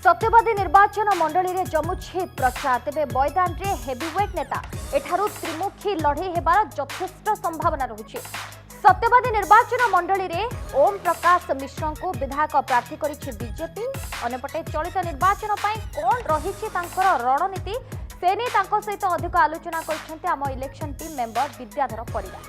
सत्यवादी निर्वाचन मंडली रे जमुछि प्रचार तेबे बैदान रे हेवीवेट नेता एठारु त्रिमुखी लड़े हेबार यथेष्ट संभावना रहुछि। सत्यवादी निर्वाचन मंडली रे ओम प्रकाश मिश्र को विधायक प्रार्थी करिछि बीजेपी। अनेपटे चलित निर्वाचन पई कोन रहिछि तांकर रणनीति सेने तांको सहित अधिक आलोचना करछन्ते आम election team member Vidyadhar Parida.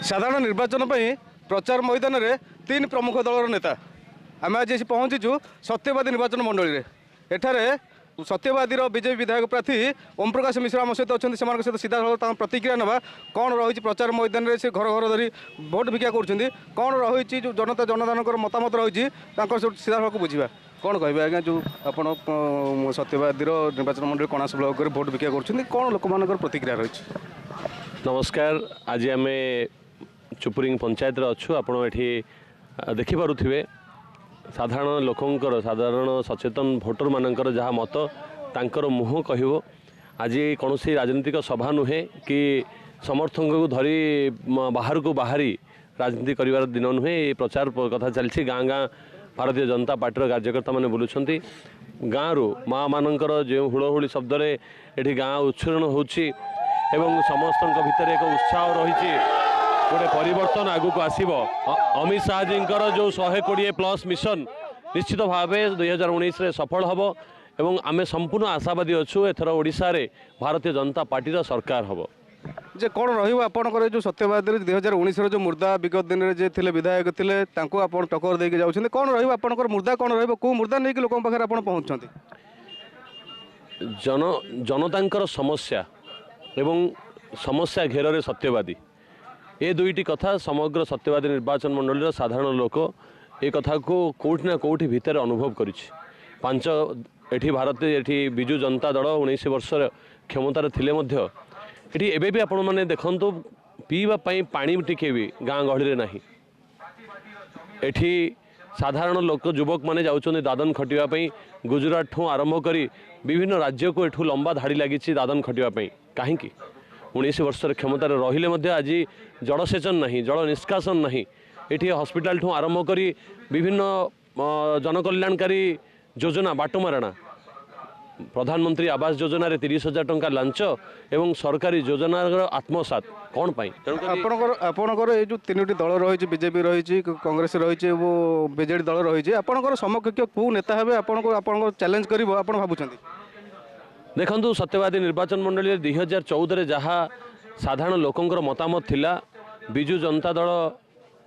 साधारण निर्वाचन प्रचार मैदान में तीन प्रमुख दलर नेता आम आज पहुँचीचु सत्यवादी निर्वाचन मंडली में। एठारे सत्यवादी बीजेपी विधायक प्रार्थी ओम प्रकाश मिश्र आम सहित अच्छा सहित सीधा सड़क प्रतिक्रिया ना कौन रही प्रचार मैदान में से घर घर धरी भोट भिक्षा कर कौन रही जो जनता जनदान मतामत रही सीधा सड़क बुझा कौन कहे आज्ञा जो आप सत्यवादी निर्वाचन मंडली कणास ब्लॉक में भोट भिक्षा कर कौन लोक मान प्रतिक्रिया रही। नमस्कार, आज आम चुपुरिंग पंचायत अच्छु आपण एठी देखि पारुथिबे साधारण लोकंकर साधारण सचेतन भोटर मानकर जहाँ मत तांकर मुह कहबो। आज कौन राजनीतिक सभा नुहे कि समर्थक को धरी बाहर को बाहरी राजनीति करिवार दिन नुहे। प्रचार कथा चलछि गाँ गाँ भारतीय जनता पार्टी कार्यकर्ता माने बुलुछंती गाँ रु माँ मानकर जो हुड़हुड़ी शब्द एठी गाँ उच्छरण होछि एवं समस्त भितर एक उत्साह रही गोटे परिवर्तन आगु को आसीबो। अमित शाह जी जो 120+ मिशन निश्चित भाव 2019 रे सफल हबो एवं आमे संपूर्ण आशावादी अच्छु एथर ओडिशा रे भारतीय जनता पार्टी रा सरकार हबो। जे कौन रहिबो आपनकर जो सत्यवादी 2019 रो जो मुर्दा विगत दिन रे जे थिले विधायक थिले तांको आपन टक्कर देके जाउछन कौन रहिबो आपनकर मुर्दा कौन रहिबो को मुर्दा नै कि लोकन पाखर आपन पहुंचछन्ती जनतांकर समस्या एवं समस्या घेर रे सत्यवादी ए दुईटी कथा समग्र सत्यवादी निर्वाचन मंडली साधारण लोक ए कथा को कोठी ना कोठी भितर अनुभव करिछि। पांच एठी भारतीय एठी बिजु जनता दल 19 वर्ष क्षमतार थिले मध्य एठी एबे भी आपण माने देखंतु पीवा पई पानी टिके भी गाँ गहली रे नाही। एठी साधारण लोक युवक माने जाउछन दादन खटिवा पई गुजरात ठू आरंभ करी विभिन्न राज्य को एठू लंबा धाड़ी लागिछि दादन खटिवा पई। काहेकि 19 वर्ष क्षमतार रहिले मध्य आज जलसेचन नहीं जल निष्कासन नहीं। एठी हॉस्पिटल ठू आरंभ करी विभिन्न जनकल्याणकारी योजना बाटमारणा प्रधानमंत्री आवास योजना रे 30,000 टंका लांच एवं सरकारी योजना आत्मसात कौन पाई आपणकर ये जो तीनोटी दल रही बीजेपी रही कांग्रेस रही वो बीजेडी दल रही आपणकर समकक्ष को नेता हे आपन चैलेंज करिवो आपण भाबुछंती। देखंतु सत्यवादी निर्वाचन मंडली 2014 जहाँ साधारण लोकंकर मतामत थिला बिजु जनता दल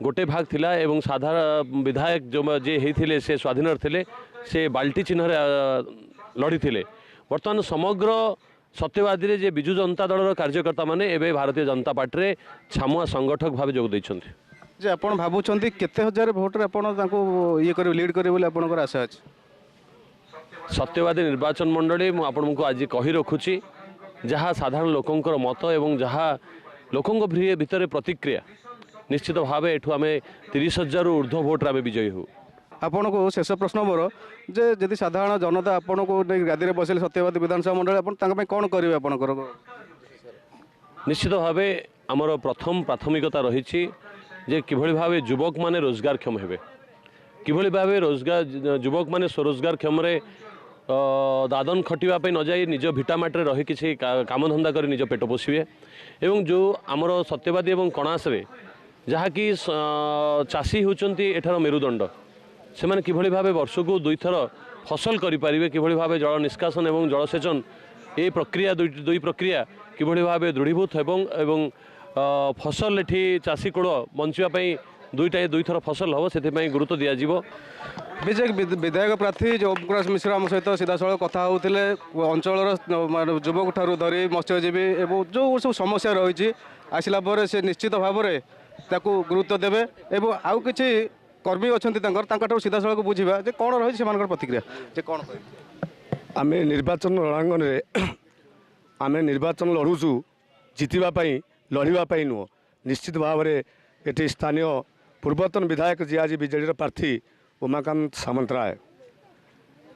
गोटे भाग थिला एवं साधारण विधायक जो जे हेथिले से स्वाधीन थिले से बाल्टी चिन्ह लड़ी थिले। वर्तमान समग्र सत्यवादी रे जे बिजु जनता दल कार्यकर्ता माने एबे भारतीय जनता पार्टी रे छामुआ संगठक भाव जोग दैछन्ति। जे आपण भाबुछंती केते हजार भोट रे आपण ताको ये करे लीड करे बोले आपनकर आशा अछि। सत्यवादी निर्वाचन मंडली मु आपको आज कही रखुची जहाँ साधारण लोकंकर मत एवं जहाँ लोकंक भितर प्रतिक्रिया निश्चित भाव एठू आम 30,000 ऊर्ध्व भोट आम विजयी हो। आपन को शेष प्रश्न मोर जे यदि साधारण जनता आपन को गादी में बसले सत्यवादी विधानसभा मंडल आप कौन करेंगे आपनकर निश्चित भाव आमर प्रथम प्राथमिकता रही जे किभली भाव युवक माने रोजगारक्षम हेबे किभली भाव रोजगार युवक माने स्वरोजगार क्षम दादन खटिवाई न जाए निज भिटामाटे रही किसी कामधंदा कर निज पेट पोषे एवं जो आमर सत्यवादी एवं कणास रे जहाँकि चाषी होचंती एठार मेरुदंड से मैंने किभली भाव वर्ष को 2 थर फसल करें किभली भाव जल निष्कासन एवं जलसेचन ये प्रक्रिया दुई प्रक्रिया किभली भाव दृढ़ीभूत एवं फसल एठी चाषी कूल बंचापी दुई थर फसल हम से गुरुत्व दिज्व। बीजेपी विधायक प्रार्थी जो ओम प्रकाश मिश्र आम सहित सीधा सड़क कथा होते अंचल युवक ठारू धरी मत्स्यजीवी एवं जो सब समस्या रही आसला से निश्चित भाव में गुरुत्व देवे एवं आउ किसी कर्मी अच्छा सीधा सड़क बुझा कौन रही से प्रतिक्रिया जे कौन आम निर्वाचन रणांगन आमे निर्वाचन लड़ुचु जितवाई लड़ाई नुह निश्चित भाव में ये स्थानीय पूर्वतन विधायक जी आज बीजेडी प्रार्थी उमाकांत सामंतराय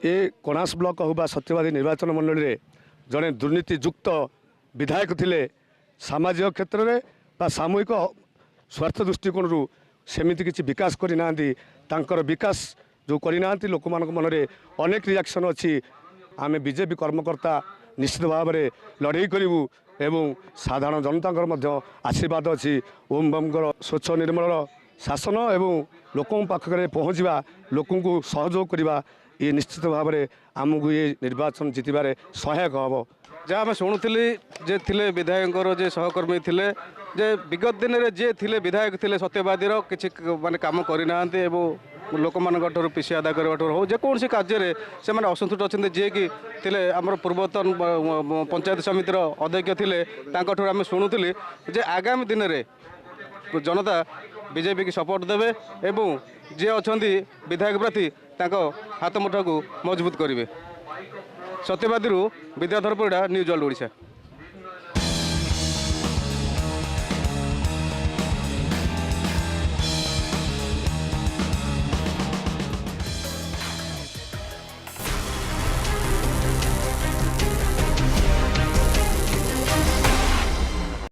ये कणास ब्लॉक हो सत्यवादी निर्वाचन मंडल में जड़े दुर्नीतियुक्त विधायक थिले सामाजिक क्षेत्र में सामूहिक स्वार्थ दृष्टिकोण सेमिति किसी विकास करना विकास जो करना लोक मन में अनेक रिएक्शन अच्छी आम बीजेपी कर्मकर्ता निश्चित भाव में लड़ाई करूँ एवं साधारण जनता आशीर्वाद अच्छी ओम बमकर स्वच्छ निर्मल शासन एवं लोकों पाखे पहुँचवा लोक सहयोग करवा ये निश्चित भाव में आमको ये निर्वाचन जितबार सहायक हम जहाँ आम शुणुली जे थिले विधायक जे सहकर्मी थिले जे विगत दिन में जे थिले विधायक थिले सत्यवादी किसी माने काम करना लोक मानू पिसी आदाय करने हो जेकोसी कार्य से असंतुष्ट अच्छा जी कि थिले आमर पूर्वतन पंचायत समितिर अध्यक्ष थिले आम शुणुली जे आगामी दिन में जनता बीजेपी की सपोर्ट देवे एवं जे अच्छा विधायक प्रार्थी हाथ मुठा को मजबूत करेंगे। सत्यवादी विद्याधर परिड़ा न्यूज वर्ल्ड ओडिशा।